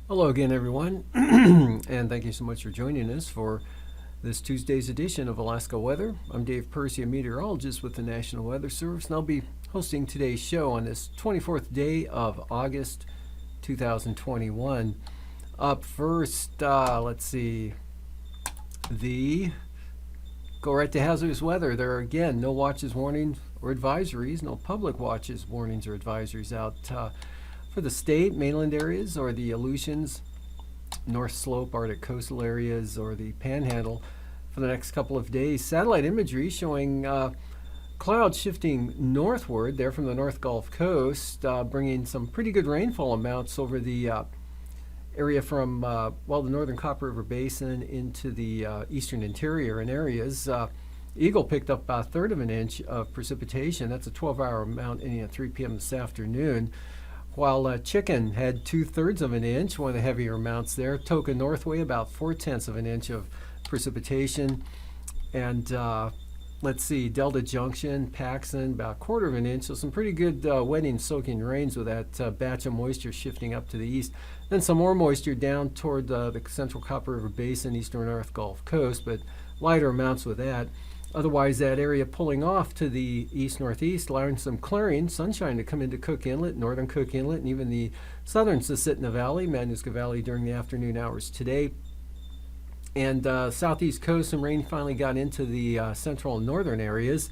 Hello again, everyone, and thank you so much for joining us for this Tuesday's edition of Alaska Weather. I'm Dave Percy, a meteorologist with the National Weather Service, and I'll be hosting today's show on this 24th day of August 2021. Up first, let's see, go right to hazardous weather. There are, again, no watches, warnings, or advisories, no public watches, warnings, or advisories out for the state, mainland areas, or the Aleutians, North Slope, Arctic coastal areas, or the Panhandle for the next couple of days. Satellite imagery showing clouds shifting northward there from the North Gulf Coast, bringing some pretty good rainfall amounts over the area from, the northern Copper River Basin into the eastern interior and areas. Eagle picked up about a third of an inch of precipitation. That's a 12-hour amount ending at 3 p.m. this afternoon. While Chicken had 2/3 of an inch, one of the heavier amounts there. Toka Northway about 4/10 of an inch of precipitation. And let's see, Delta Junction, Paxson, about 1/4 of an inch. So some pretty good wetting, soaking rains with that batch of moisture shifting up to the east. Then some more moisture down toward the central Copper River Basin, eastern North Gulf Coast, but lighter amounts with that. Otherwise, that area pulling off to the east-northeast, allowing some clearing, sunshine to come into Cook Inlet, northern Cook Inlet, and even the southern Susitna Valley, Madanuska Valley during the afternoon hours today. And southeast coast, some rain finally got into the central and northern areas.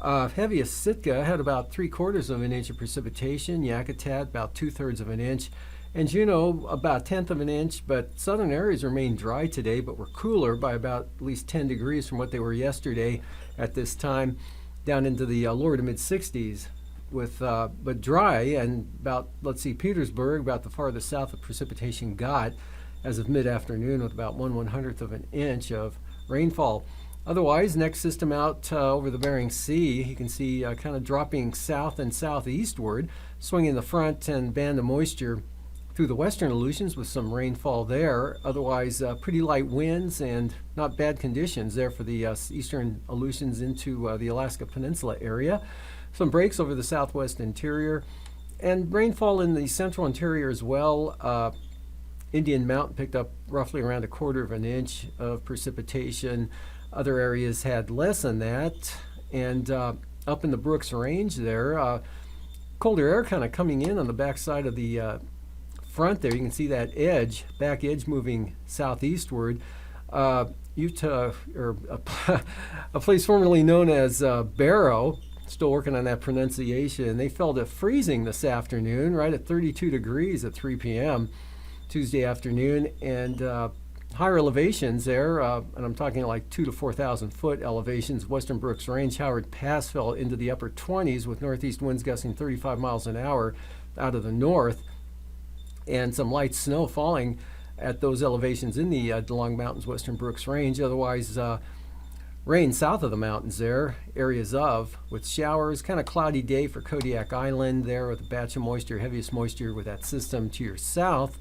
Heaviest Sitka had about 3/4 of an inch of precipitation, Yakutat about 2/3 of an inch, and Juneau about 1/10 of an inch, but southern areas remain dry today, but were cooler by about at least 10 degrees from what they were yesterday at this time, down into the lower to mid-60s, with but dry. And about, let's see, Petersburg, about the farthest south of precipitation got as of mid-afternoon with about 1/100th of an inch of rainfall. Otherwise, next system out over the Bering Sea, you can see kind of dropping south and southeastward, swinging the front and band of moisture through the western Aleutians with some rainfall there. Otherwise, pretty light winds and not bad conditions there for the eastern Aleutians into the Alaska Peninsula area. Some breaks over the southwest interior and rainfall in the central interior as well. Indian Mountain picked up roughly around 1/4 of an inch of precipitation. Other areas had less than that. And up in the Brooks Range there, colder air kind of coming in on the backside of the front there. You can see that back edge moving southeastward. Utah, or a place formerly known as Barrow, still working on that pronunciation. They fell to freezing this afternoon, right at 32 degrees at 3 p.m. Tuesday afternoon, and higher elevations there, and I'm talking like 2,000 to 4,000 foot elevations. Western Brooks Range, Howard Pass fell into the upper 20s with northeast winds gusting 35 miles an hour out of the north, and some light snow falling at those elevations in the DeLong Mountains, Western Brooks Range. Otherwise, rain south of the mountains there, areas with showers. Kind of cloudy day for Kodiak Island there with a batch of moisture, heaviest moisture with that system to your south.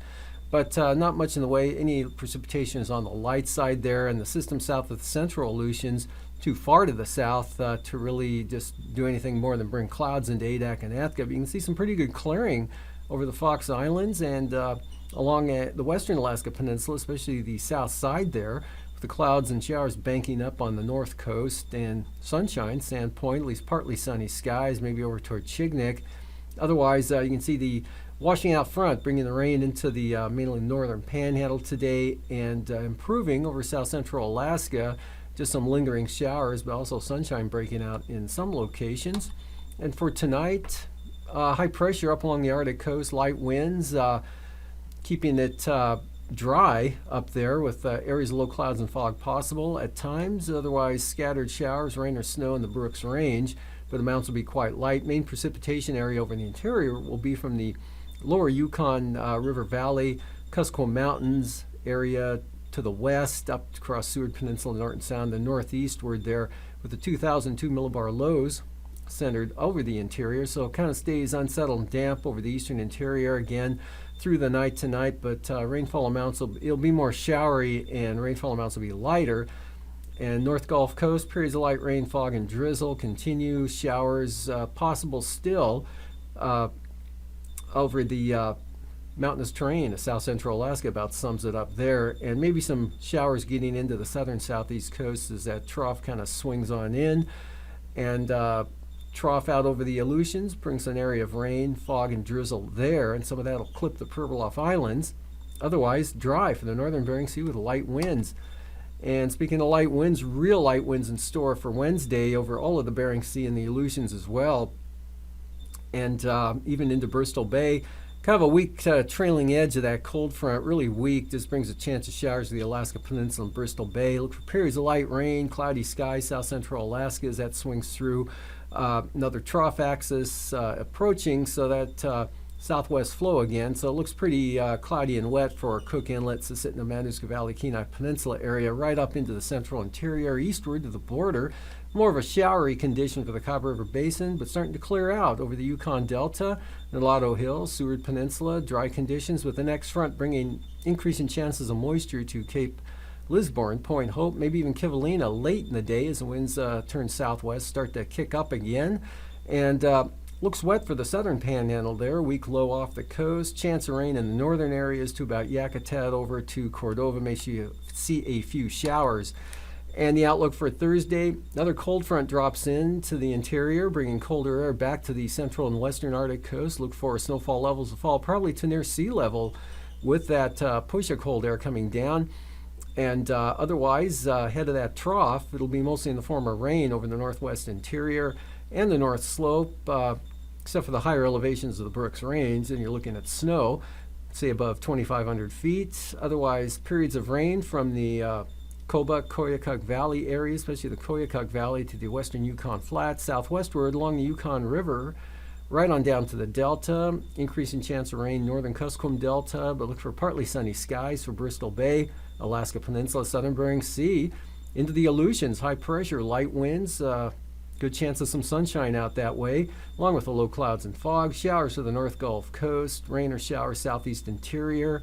But not much in the way. Any precipitation is on the light side there, and the system south of the central Aleutians too far to the south to really just do anything more than bring clouds into Adak and Atka. But you can see some pretty good clearing over the Fox Islands and along the western Alaska Peninsula, especially the south side there, with the clouds and showers banking up on the north coast, and sunshine, Sandpoint, at least partly sunny skies, maybe over toward Chignik. Otherwise, you can see the washing out front, bringing the rain into the mainly northern Panhandle today, and improving over south central Alaska. Just some lingering showers, but also sunshine breaking out in some locations. And for tonight, high pressure up along the Arctic coast, light winds, keeping it dry up there with areas of low clouds and fog possible at times. Otherwise, scattered showers, rain or snow in the Brooks Range, but amounts will be quite light. Main precipitation area over in the interior will be from the lower Yukon River Valley, Kuskokwim Mountains area to the west, up across Seward Peninsula, Norton Sound, the northeastward there, with the 2002 millibar lows centered over the interior. So it kind of stays unsettled and damp over the eastern interior again through the night tonight, but rainfall amounts, it'll be more showery and rainfall amounts will be lighter. And North Gulf Coast, periods of light rain, fog, and drizzle continue. Showers possible still over the mountainous terrain of south central Alaska, about sums it up there. And maybe some showers getting into the southern southeast coast as that trough kind of swings on in. And trough out over the Aleutians brings an area of rain, fog, and drizzle there. And some of that will clip the Pribilof Islands. Otherwise, dry for the northern Bering Sea with light winds. And speaking of light winds, real light winds in store for Wednesday over all of the Bering Sea and the Aleutians as well. And even into Bristol Bay. Kind of a weak trailing edge of that cold front, really weak. This brings a chance of showers to the Alaska Peninsula and Bristol Bay. Look for periods of light rain, cloudy skies, south central Alaska as that swings through. Another trough axis approaching, so that southwest flow again. So it looks pretty cloudy and wet for Cook Inlet, Susitna, Matanuska Valley, Kenai Peninsula area, right up into the central interior, eastward to the border. More of a showery condition for the Copper River Basin, but starting to clear out over the Yukon Delta, Nulato Hills, Seward Peninsula, dry conditions with the next front bringing increasing chances of moisture to Cape Lisburne, Point Hope, maybe even Kivalina late in the day as the winds turn southwest, start to kick up again. And looks wet for the southern panhandle there, weak low off the coast, chance of rain in the northern areas to about Yakutat over to Cordova, may see a few showers. And the outlook for Thursday, another cold front drops in to the interior, bringing colder air back to the central and western Arctic coast. Look for snowfall levels to fall probably to near sea level with that push of cold air coming down. And otherwise, ahead of that trough, it'll be mostly in the form of rain over the northwest interior and the north slope, except for the higher elevations of the Brooks Range, and you're looking at snow, say above 2,500 feet. Otherwise, periods of rain from the Kobuk, Koyukuk Valley area, especially the Koyukuk Valley to the western Yukon Flats, southwestward along the Yukon River, right on down to the Delta. Increasing chance of rain, northern Kuskokwim Delta, but look for partly sunny skies for Bristol Bay, Alaska Peninsula, southern Bering Sea, into the Aleutians, high pressure, light winds, good chance of some sunshine out that way, along with the low clouds and fog. Showers to the North Gulf Coast, rain or showers southeast interior,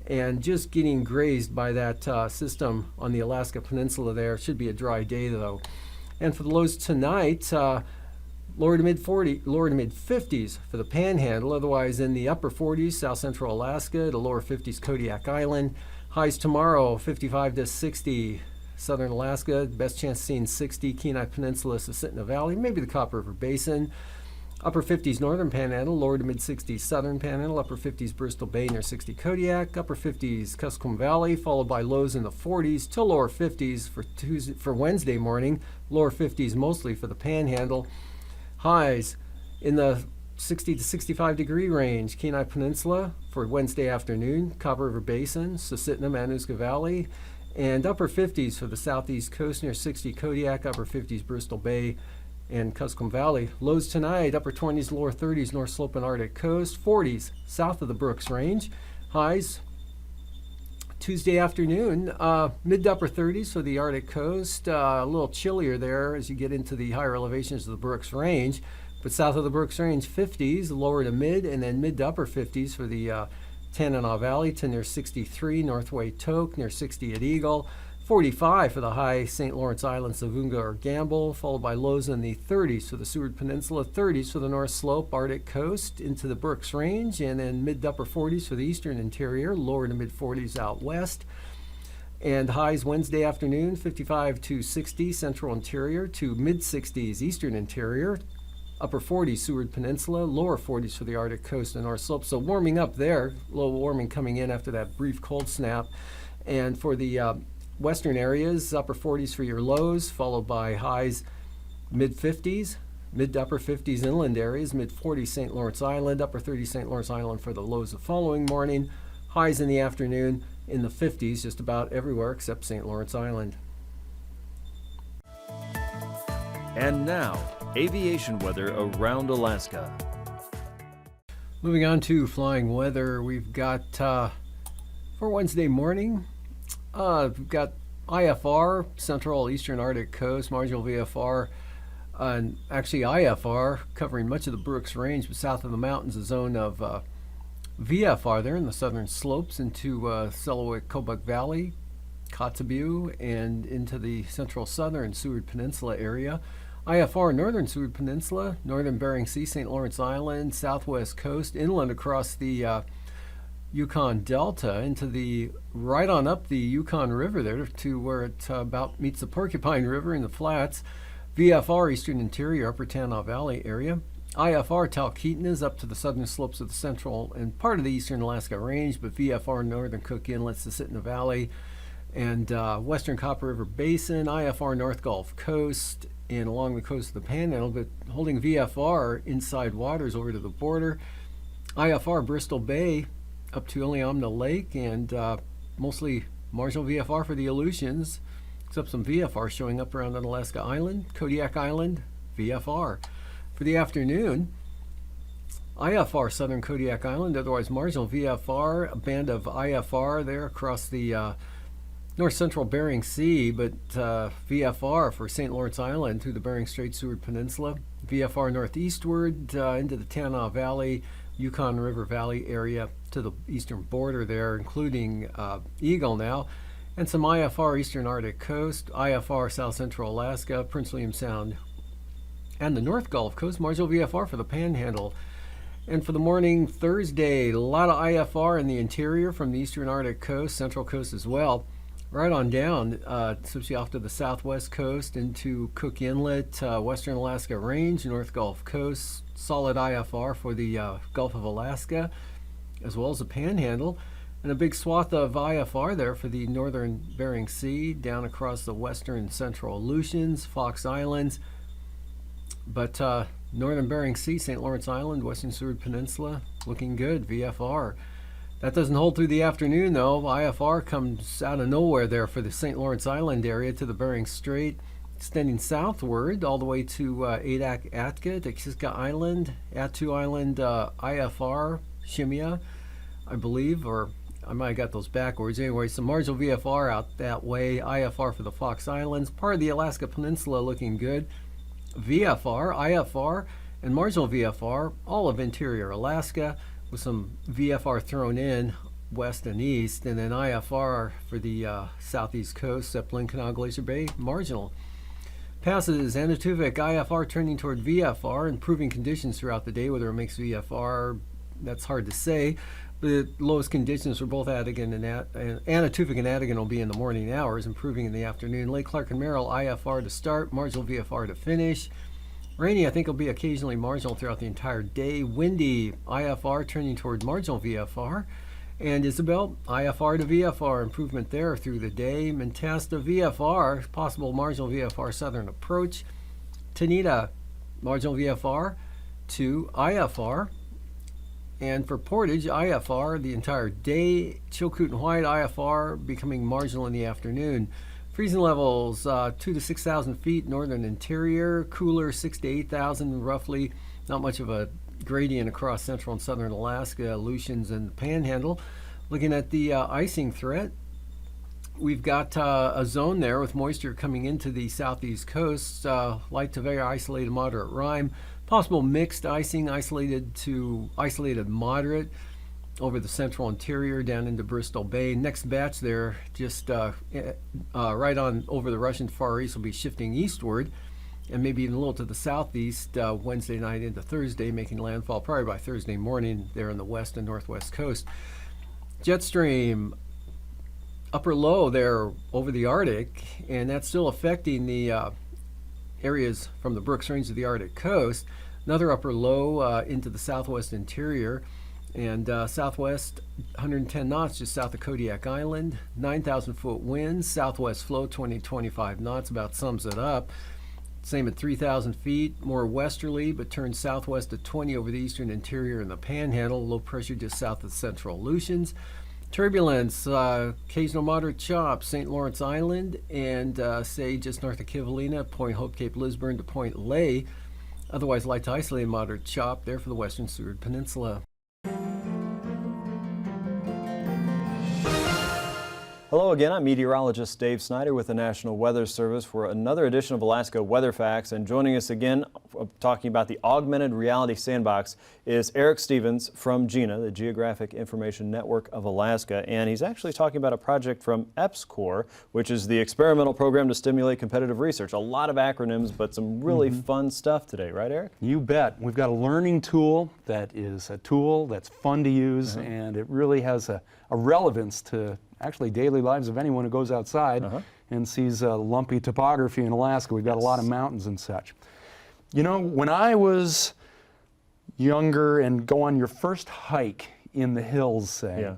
and just getting grazed by that system on the Alaska Peninsula there. Should be a dry day though. And for the lows tonight, lower to mid 50s for the Panhandle. Otherwise, in the upper 40s, south central Alaska, to lower 50s, Kodiak Island. Highs tomorrow, 55 to 60. Southern Alaska, best chance of seeing 60, Kenai Peninsula, Susitna Valley, maybe the Copper River Basin. Upper 50s northern Panhandle, lower to mid 60s southern Panhandle, upper 50s Bristol Bay near 60 Kodiak, upper 50s Kuskokwim Valley, followed by lows in the 40s to lower 50s for Wednesday morning, lower 50s mostly for the Panhandle. Highs in the 60 to 65 degree range, Kenai Peninsula for Wednesday afternoon, Copper River Basin, Susitna, Matanuska Valley, and upper 50s for the southeast coast near 60 Kodiak, upper 50s Bristol Bay and Kuskokwim Valley. Lows tonight, upper 20s, lower 30s, North Slope and Arctic coast, 40s south of the Brooks Range. Highs Tuesday afternoon, mid to upper 30s for the Arctic coast, a little chillier there as you get into the higher elevations of the Brooks Range. But south of the Brooks Range, 50s, lower to mid, and then mid to upper 50s for the Tanana Valley to near 63, Northway Tok, near 60 at Eagle. 45 for the high St. Lawrence Island, Savunga or Gamble, followed by lows in the 30s for the Seward Peninsula, 30s for the North Slope, Arctic coast into the Brooks Range, and then mid to upper 40s for the eastern interior, lower to mid 40s out west. And highs Wednesday afternoon, 55 to 60 central interior to mid 60s eastern interior, upper 40s Seward Peninsula, lower 40s for the Arctic coast and North Slope. So warming up there, low warming coming in after that brief cold snap. And for the western areas, upper 40s for your lows, followed by highs mid 50s, mid to upper 50s inland areas, mid 40s St. Lawrence Island, upper 30s St. Lawrence Island for the lows the following morning. Highs in the afternoon in the 50s just about everywhere except St. Lawrence Island. And now, aviation weather around Alaska. Moving on to flying weather, we've got for Wednesday morning, we've got IFR, Central Eastern Arctic Coast, marginal VFR, and actually IFR covering much of the Brooks Range, but south of the mountains, a zone of VFR there in the southern slopes into Selawik, Kobuk Valley, Kotzebue, and into the central southern Seward Peninsula area. IFR, northern Seward Peninsula, northern Bering Sea, St. Lawrence Island, southwest coast, inland across the Yukon Delta, into the right on up the Yukon River there to where it about meets the Porcupine River in the flats. VFR, eastern interior, upper Tanana Valley area. IFR, Talkeetna up to the southern slopes of the central and part of the eastern Alaska Range, but VFR, northern Cook Inlet to Sitna Valley and western Copper River Basin. IFR, North Gulf Coast and along the coast of the Panhandle, but holding VFR inside waters over to the border. IFR, Bristol Bay up to Iliamna Lake, and mostly marginal VFR for the Aleutians, except some VFR showing up around Unalaska Island, Kodiak Island, VFR. For the afternoon, IFR, southern Kodiak Island, otherwise marginal VFR, a band of IFR there across the north central Bering Sea, but VFR for St. Lawrence Island through the Bering Strait, Seward Peninsula. VFR northeastward into the Tanana Valley, Yukon River Valley area to the eastern border there, including Eagle now, and some IFR eastern Arctic coast, IFR south central Alaska, Prince William Sound, and the North Gulf Coast, marginal VFR for the Panhandle. And for the morning Thursday, a lot of IFR in the interior from the eastern Arctic coast, central coast as well. Right on down, especially off to the southwest coast into Cook Inlet, western Alaska Range, North Gulf Coast, solid IFR for the Gulf of Alaska, as well as the Panhandle, and a big swath of IFR there for the northern Bering Sea, down across the western central Aleutians, Fox Islands, but northern Bering Sea, St. Lawrence Island, western Seward Peninsula, looking good, VFR. That doesn't hold through the afternoon, though. IFR comes out of nowhere there for the St. Lawrence Island area to the Bering Strait, extending southward all the way to Adak-Atka, to Kiska Island, Attu Island, IFR, Shimia, I believe, or I might have got those backwards. Anyway, some marginal VFR out that way, IFR for the Fox Islands, part of the Alaska Peninsula looking good. VFR, IFR, and marginal VFR, all of interior Alaska, with some VFR thrown in west and east, and then IFR for the southeast coast, Zeppelin Canal, Glacier Bay, marginal. Passes Anaktuvuk, IFR turning toward VFR, improving conditions throughout the day. Whether it makes VFR, that's hard to say. The lowest conditions for both Anaktuvuk and Anaktuvuk will be in the morning hours, improving in the afternoon. Lake Clark and Merrill, IFR to start, marginal VFR to finish. Rainy, I think, will be occasionally marginal throughout the entire day. Windy, IFR turning toward marginal VFR. And Isabel, IFR to VFR, improvement there through the day. Mentasta, VFR, possible marginal VFR southern approach. Tanita, marginal VFR to IFR. And for Portage, IFR the entire day. Chilkoot and White, IFR becoming marginal in the afternoon. Freezing levels 2,000 to 6,000 feet northern interior, cooler 6,000 to 8,000 roughly. Not much of a gradient across central and southern Alaska, Aleutians, and the Panhandle. Looking at the icing threat, we've got a zone there with moisture coming into the southeast coast, light to very isolated moderate rime. Possible mixed icing, isolated to isolated moderate over the central interior down into Bristol Bay. Next batch there, just right on over the Russian Far East, will be shifting eastward and maybe even a little to the southeast Wednesday night into Thursday, making landfall probably by Thursday morning there on the west and northwest coast. Jet stream upper low there over the Arctic, and that's still affecting the areas from the Brooks Range to the Arctic coast. Another upper low into the southwest interior. And southwest 110 knots just south of Kodiak Island, 9,000 foot winds, southwest flow 20-25 knots, about sums it up. Same at 3,000 feet, more westerly, but turns southwest at 20 over the eastern interior and the Panhandle, low pressure just south of central Aleutians. Turbulence, occasional moderate chop, St. Lawrence Island, and say just north of Kivalina, Point Hope, Cape Lisburne to Point Lay. Otherwise light to isolated moderate chop there for the western Seward Peninsula. Hello again, I'm meteorologist Dave Snyder with the National Weather Service for another edition of Alaska Weather Facts. And joining us again talking about the augmented reality sandbox is Eric Stevens from GINA, the Geographic Information Network of Alaska. And he's actually talking about a project from AKwx, which is the experimental program to stimulate competitive research. A lot of acronyms, but some really fun stuff today, right, Eric? You bet. We've got a learning tool that is a tool that's fun to use, and it really has a relevance to actually daily lives of anyone who goes outside and sees lumpy topography in Alaska. We've got a lot of mountains and such. You know, when I was younger and go on your first hike in the hills, say,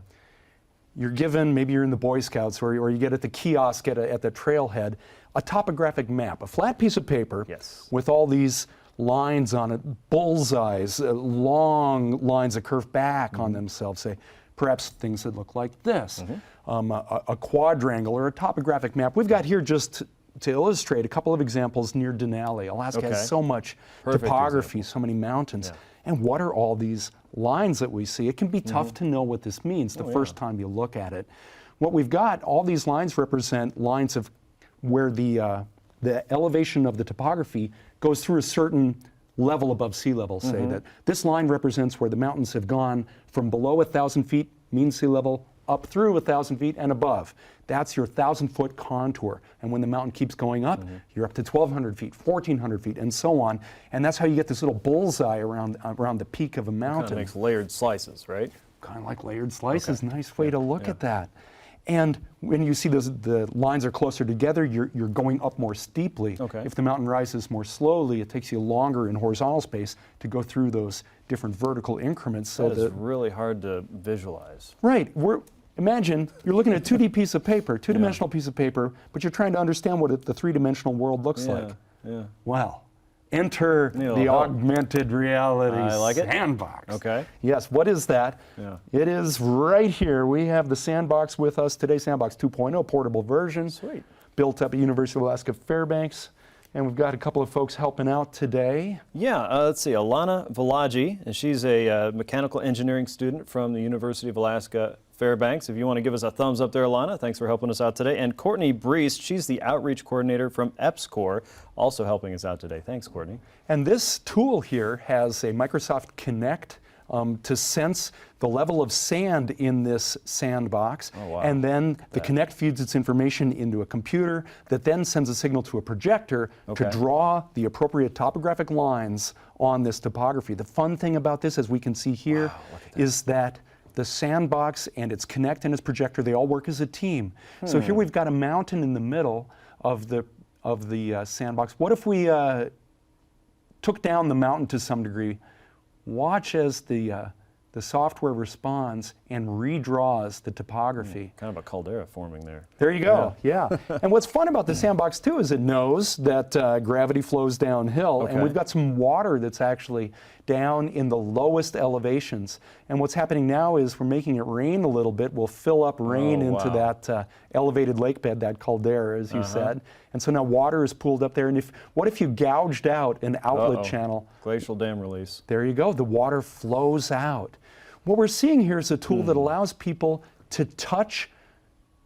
you're given, maybe you're in the Boy Scouts or you get at the kiosk at the trailhead, a topographic map, a flat piece of paper with all these lines on it, bullseyes, long lines that curve back on themselves, say, perhaps things that look like this, a quadrangle or a topographic map. We've got here just to illustrate a couple of examples near Denali. Alaska has so much topography, so many mountains. And what are all these lines that we see? It can be tough to know what this means the first time you look at it. What we've got, all these lines represent lines of where the elevation of the topography goes through a certain level above sea level, say that this line represents where the mountains have gone from below 1,000 feet, mean sea level, up through 1,000 feet and above. That's your 1,000-foot contour. And when the mountain keeps going up, you're up to 1,200 feet, 1,400 feet, and so on. And that's how you get this little bullseye around the peak of a mountain. Kind of makes layered slices, right? Kind of like layered slices. Nice way to look at that. And when you see the lines are closer together, you're going up more steeply. If the mountain rises more slowly, it takes you longer in horizontal space to go through those different vertical increments. So that is really hard to visualize. Right. Imagine you're looking at a 2D piece of paper, two-dimensional piece of paper, but you're trying to understand what the three-dimensional world looks like. Well, enter the augmented reality sandbox. Yes, what is that? It is right here. We have the sandbox with us today, Sandbox 2.0, portable version. Built up at University of Alaska Fairbanks. And we've got a couple of folks helping out today. Let's see, Alana Valaji, and she's a mechanical engineering student from the University of Alaska Fairbanks. If you want to give us a thumbs up there, Alana, thanks for helping us out today. And Courtney Breest, she's the outreach coordinator from AKwx, also helping us out today. Thanks, Courtney. And this tool here has a Microsoft Kinect to sense the level of sand in this sandbox. And then the Kinect feeds its information into a computer that then sends a signal to a projector to draw the appropriate topographic lines on this topography. The fun thing about this, as we can see here, is that the sandbox and its Kinect and its projector, they all work as a team. So here we've got a mountain in the middle of the sandbox. What if we took down the mountain to some degree? Watch as the software responds and redraws the topography. Kind of a caldera forming there. There you go, And what's fun about the sandbox too is it knows that gravity flows downhill, and we've got some water that's actually down in the lowest elevations. And what's happening now is we're making it rain a little bit. We'll fill up rain into that elevated lake bed, that caldera, as you said. And so now water is pooled up there. And what if you gouged out an outlet channel? Glacial dam release. There you go. The water flows out. What we're seeing here is a tool that allows people to touch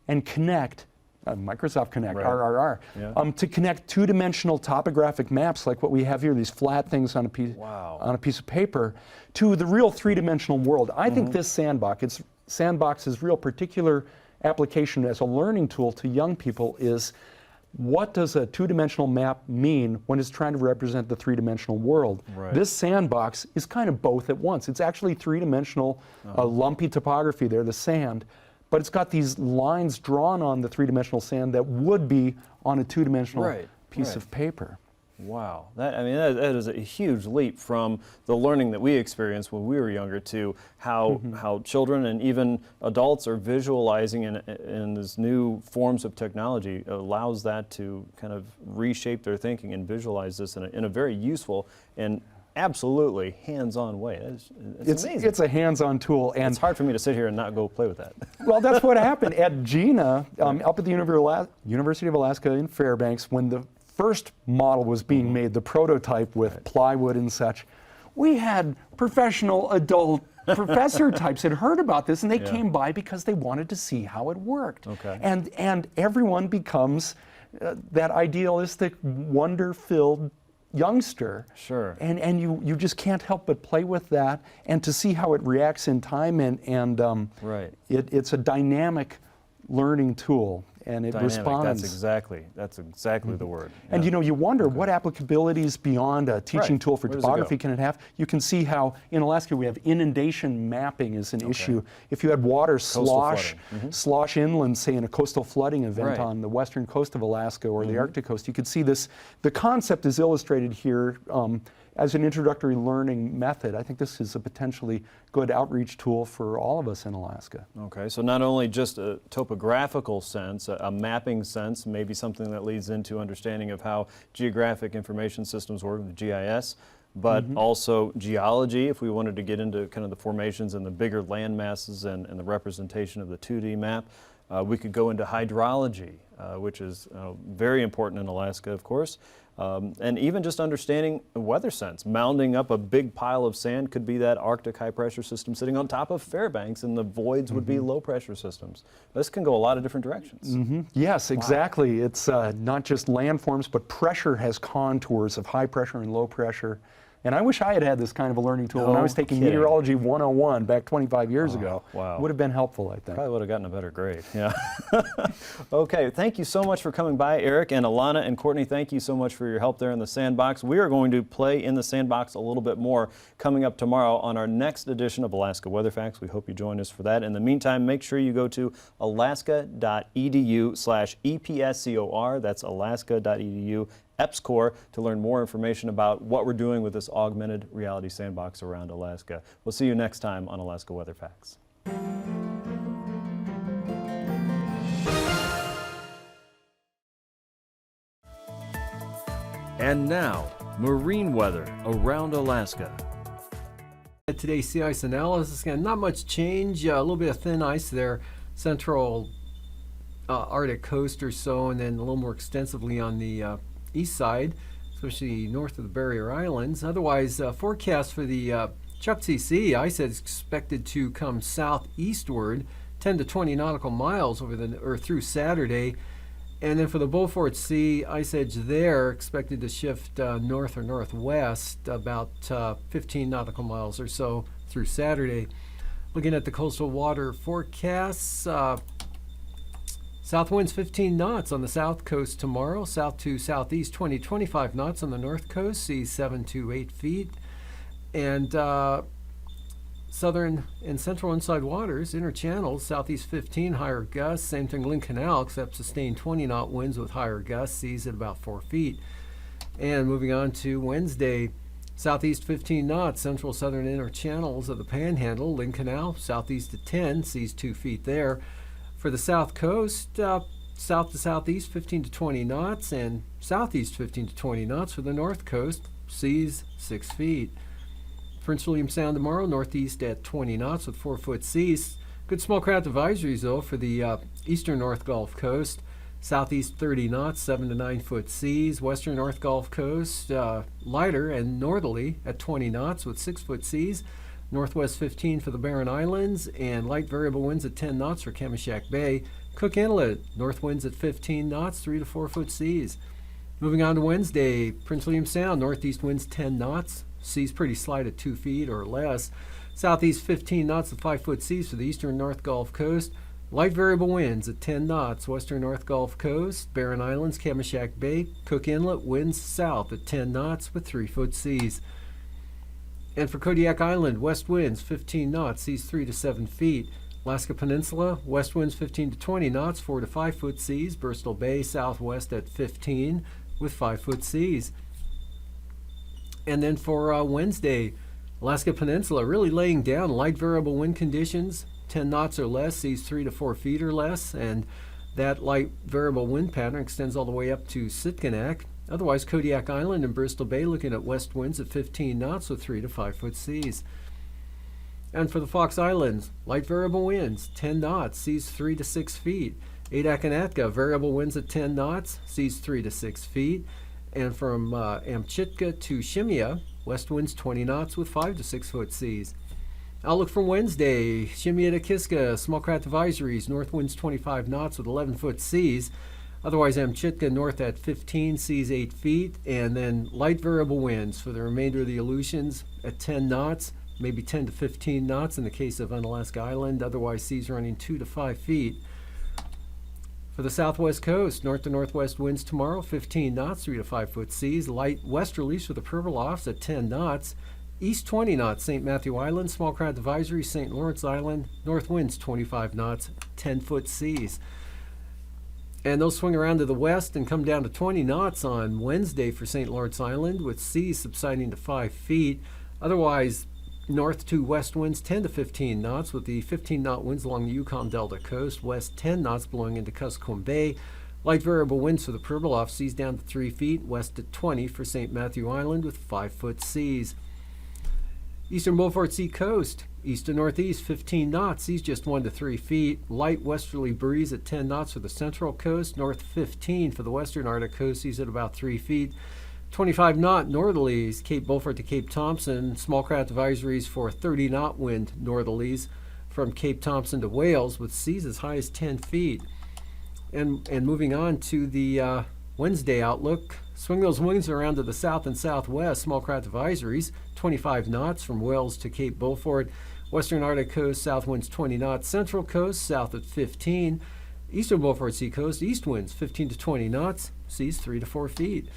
and connect, Microsoft Connect, RRR, to connect two-dimensional topographic maps like what we have here, these flat things on a piece of paper, to the real three-dimensional world. I think this sandbox's real particular application as a learning tool to young people is, what does a two-dimensional map mean when it's trying to represent the three-dimensional world? This sandbox is kind of both at once. It's actually three-dimensional, lumpy topography there, the sand, but it's got these lines drawn on the three-dimensional sand that would be on a two-dimensional piece of paper. Wow, that is a huge leap from the learning that we experienced when we were younger to how children and even adults are visualizing in these new forms of technology. Allows that to kind of reshape their thinking and visualize this in a very useful and absolutely hands-on way. It's amazing. It's a hands-on tool, and it's hard for me to sit here and not go play with that. Well, that's what happened at GINA, up at the University of Alaska in Fairbanks, when the first model was being made, the prototype with plywood and such. We had professional adult professor types had heard about this, and they Yeah. came by because they wanted to see how it worked. Okay. And everyone becomes that idealistic, wonder-filled youngster. Sure. And you just can't help but play with that, and to see how it reacts in time, and Right. it's a dynamic learning tool, and it Dynamic, responds. that's exactly the word. And Yeah. you wonder what applicabilities beyond a teaching Right. tool for Where does it topography go? can it have? You can see how in Alaska we have inundation mapping is an issue. If you had water slosh inland, say in a coastal flooding event Right. on the western coast of Alaska or the Arctic coast, you could see this. The concept is illustrated here as an introductory learning method. I think this is a potentially good outreach tool for all of us in Alaska. Okay, so not only just a topographical sense, a mapping sense, maybe something that leads into understanding of how geographic information systems work with GIS, but also geology, if we wanted to get into kind of the formations and the bigger land masses and the representation of the 2D map. We could go into hydrology, which is very important in Alaska, of course. And even just understanding the weather sense. Mounding up a big pile of sand could be that Arctic high pressure system sitting on top of Fairbanks, and the voids would be low pressure systems. This can go a lot of different directions. Yes, exactly. It's not just landforms, but pressure has contours of high pressure and low pressure. And I wish I had this kind of a learning tool when I was taking kidding. Meteorology 101 back 25 years ago. wow. It would have been helpful, I think. Probably would have gotten a better grade. Yeah. Okay, thank you so much for coming by, Eric, and Alana and Courtney. Thank you so much for your help there in the sandbox. We are going to play in the sandbox a little bit more coming up tomorrow on our next edition of Alaska Weather Facts. We hope you join us for that. In the meantime, make sure you go to alaska.edu/EPSCOR. That's alaska.edu EPSCOR to learn more information about what we're doing with this augmented reality sandbox around Alaska. We'll see you next time on Alaska Weather Facts. And now, marine weather around Alaska. Today's sea ice analysis, again, not much change, a little bit of thin ice there, central Arctic coast or so, and then a little more extensively on the east side, especially north of the Barrier Islands. Otherwise, forecast for the Chukchi Sea, ice is expected to come southeastward 10 to 20 nautical miles through Saturday. And then for the Beaufort Sea, ice edge there expected to shift north or northwest about 15 nautical miles or so through Saturday. Looking at the coastal water forecasts, south winds 15 knots on the south coast tomorrow, south to southeast 20-25 knots on the north coast, seas 7 to 8 feet. And southern and central inside waters, inner channels, southeast 15, higher gusts. Same thing, Lynn Canal, except sustained 20-knot winds with higher gusts, seas at about 4 feet. And moving on to Wednesday, southeast 15 knots, central southern inner channels of the Panhandle, Lynn Canal, southeast at 10, seas 2 feet there. For the south coast, south to southeast 15 to 20 knots, and southeast 15 to 20 knots. For the north coast, seas 6 feet. Prince William Sound tomorrow, northeast at 20 knots with 4-foot seas. Good small craft advisories, though, for the eastern North Gulf Coast. Southeast 30 knots, 7 to 9 foot seas. Western North Gulf Coast, lighter and northerly at 20 knots with 6-foot seas. Northwest 15 for the Barren Islands, and light variable winds at 10 knots for Kamishak Bay. Cook Inlet, north winds at 15 knots, 3 to 4 foot seas. Moving on to Wednesday, Prince William Sound, northeast winds 10 knots, seas pretty slight at 2 feet or less. Southeast 15 knots with 5-foot seas for the eastern North Gulf Coast. Light variable winds at 10 knots, western North Gulf Coast, Barren Islands, Kamishak Bay. Cook Inlet, winds south at 10 knots with 3-foot seas. And for Kodiak Island, west winds 15 knots, seas 3 to 7 feet. Alaska Peninsula, west winds 15 to 20 knots, 4 to 5 foot seas. Bristol Bay, southwest at 15 with 5-foot seas. And then for Wednesday, Alaska Peninsula really laying down light variable wind conditions, 10 knots or less, seas 3 to 4 feet or less. And that light variable wind pattern extends all the way up to Sitkinak. Otherwise, Kodiak Island and Bristol Bay looking at west winds at 15 knots with 3 to 5 foot seas. And for the Fox Islands, light variable winds, 10 knots, seas 3 to 6 feet. Adak and Atka, variable winds at 10 knots, seas 3 to 6 feet. And from Amchitka to Shimia, west winds 20 knots with 5 to 6 foot seas. Outlook for Wednesday, Shimieta-Kiska, small craft advisories, north winds 25 knots with 11-foot seas. Otherwise, Amchitka north at 15, seas 8 feet. And then light variable winds for the remainder of the Aleutians at 10 knots, maybe 10 to 15 knots in the case of Unalaska Island. Otherwise, seas running 2 to 5 feet. For the southwest coast, north to northwest winds tomorrow, 15 knots, 3 to 5 foot seas. Light westerlies for the Pribilofs at 10 knots. East 20 knots, St. Matthew Island. Small craft advisory, St. Lawrence Island. North winds 25 knots, 10-foot seas. And they'll swing around to the west and come down to 20 knots on Wednesday for St. Lawrence Island, with seas subsiding to 5 feet. Otherwise, north to west winds 10 to 15 knots, with the 15-knot winds along the Yukon Delta coast. West 10 knots blowing into Kuskokwim Bay. Light variable winds for the Pribilof, seas down to 3 feet. West at 20 for St. Matthew Island with 5-foot seas. Eastern Beaufort Sea coast, east to northeast 15 knots, seas just 1 to 3 feet. Light westerly breeze at 10 knots for the central coast. North 15 for the western Arctic coast, seas at about 3 feet. 25-knot northerlies, Cape Beaufort to Cape Thompson. Small craft advisories for 30-knot wind northerlies from Cape Thompson to Wales, with seas as high as 10 feet. And moving on to the Wednesday outlook, swing those winds around to the south and southwest. Small craft advisories, 25 knots from Wales to Cape Beaufort. Western Arctic coast, south winds 20 knots. Central coast, south at 15. Eastern Beaufort Sea coast, east winds 15 to 20 knots. Seas 3 to 4 feet.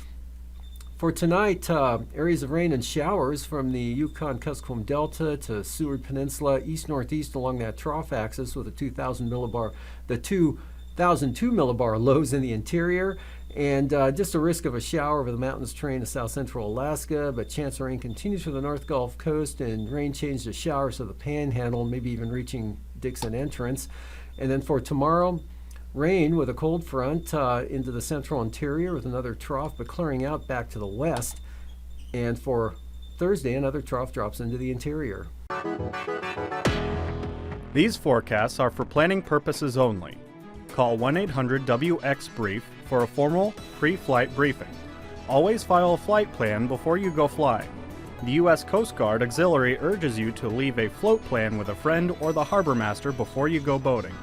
For tonight, areas of rain and showers from the Yukon-Kuskokwim Delta to Seward Peninsula, east-northeast along that trough axis, with the 2,002 millibar lows in the interior, and just a risk of a shower over the mountainous terrain of south central Alaska, but chance of rain continues for the North Gulf Coast, and rain changes to showers of the Panhandle, maybe even reaching Dixon Entrance. And then for tomorrow, rain with a cold front into the central interior with another trough, but clearing out back to the west. And for Thursday, another trough drops into the interior. These forecasts are for planning purposes only. Call 1-800-WX-BRIEF for a formal pre-flight briefing. Always file a flight plan before you go flying. The U.S. Coast Guard Auxiliary urges you to leave a float plan with a friend or the harbor master before you go boating.